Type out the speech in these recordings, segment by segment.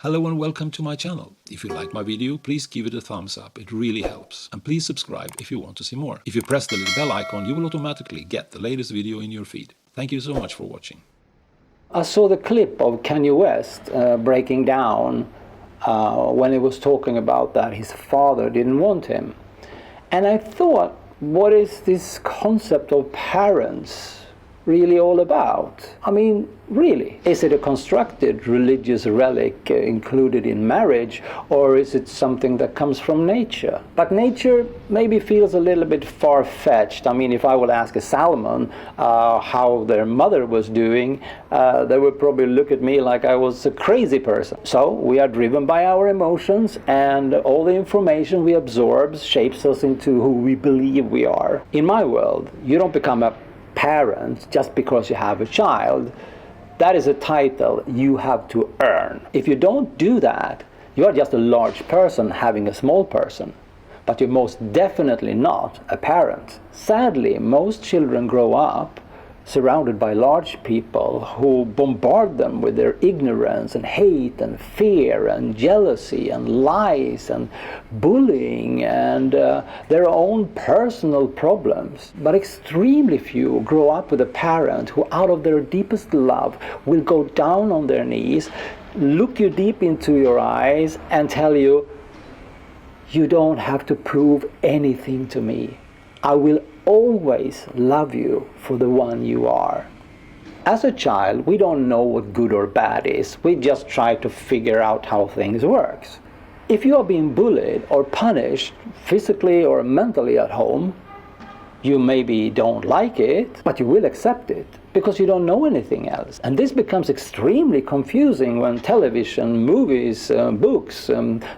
Hello and welcome to my channel. If you like my video, please give it a thumbs up, it really helps. And please subscribe if you want to see more. If you press the little bell icon, you will automatically get the latest video in your feed. Thank you so much for watching. I saw the clip of Kanye West breaking down when he was talking about that his father didn't want him. And I thought, what is this concept of parents really all about? I mean, really? Is it a constructed religious relic included in marriage, or is it something that comes from nature? But nature maybe feels a little bit far-fetched. I mean, if I would ask a salmon how their mother was doing, they would probably look at me like I was a crazy person. So we are driven by our emotions, and all the information we absorb shapes us into who we believe we are. In my world, you don't become a parent just because you have a child. That is a title you have to earn. If you don't do that, you are just a large person having a small person. But you're most definitely not a parent. Sadly, most children grow up surrounded by large people who bombard them with their ignorance and hate and fear and jealousy and lies and bullying and their own personal problems. But extremely few grow up with a parent who, out of their deepest love, will go down on their knees, look you deep into your eyes and tell you, "You don't have to prove anything to me. I will always love you for the one you are." As a child, we don't know what good or bad is. We just try to figure out how things work. If you are being bullied or punished physically or mentally at home, you maybe don't like it, but you will accept it because you don't know anything else. And this becomes extremely confusing when television, movies, books,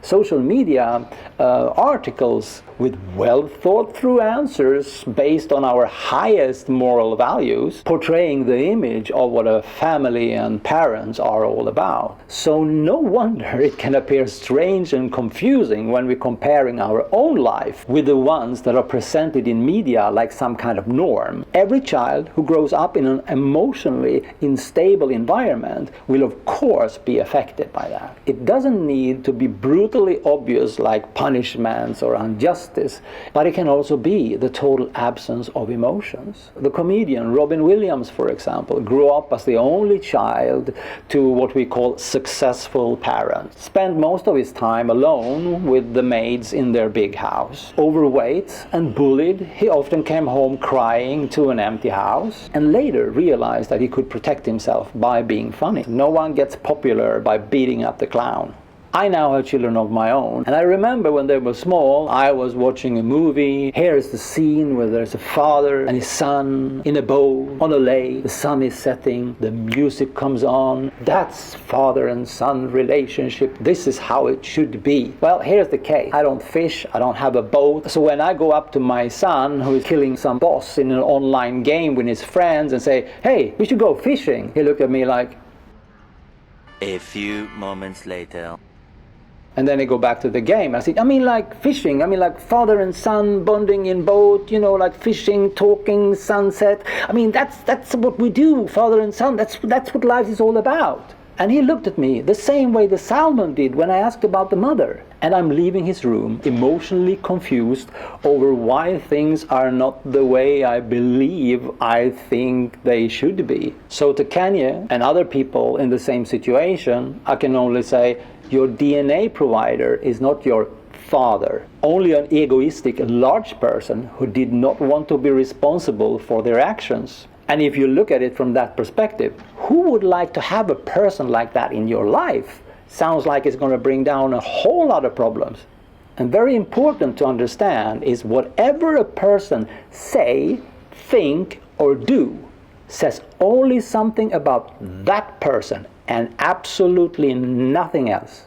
social media, articles with well thought through answers based on our highest moral values, portraying the image of what a family and parents are all about. So no wonder it can appear strange and confusing when we're comparing our own life with the ones that are presented in media like some kind of norm. Every child who grows up in an emotionally unstable environment will of course be affected by that. It doesn't need to be brutally obvious like punishments or injustice, but it can also be the total absence of emotions. The comedian Robin Williams, for example, grew up as the only child to what we call successful parents. Spent most of his time alone with the maids in their big house. Overweight and bullied, he often came home crying to an empty house, and later realized that he could protect himself by being funny. No one gets popular by beating up the clown. I now have children of my own, and I remember when they were small, I was watching a movie. Here is the scene where there's a father and his son in a boat on a lake. The sun is setting, the music comes on. That's father and son relationship. This is how it should be. Well, here's the case. I don't fish, I don't have a boat. So when I go up to my son who is killing some boss in an online game with his friends and say, "Hey, we should go fishing," he looked at me like... A few moments later. And then they go back to the game. I said, I mean like fishing, I mean like father and son bonding in boat, you know, like fishing, talking, sunset. I mean, that's what we do, father and son. That's what life is all about. And he looked at me the same way the salmon did when I asked about the mother. And I'm leaving his room emotionally confused over why things are not the way I believe I think they should be. So to Kanye and other people in the same situation, I can only say, your DNA provider is not your father. Only an egoistic large person who did not want to be responsible for their actions. And if you look at it from that perspective, who would like to have a person like that in your life? Sounds like it's going to bring down a whole lot of problems. And very important to understand is whatever a person say, think, or do says only something about that person and absolutely nothing else.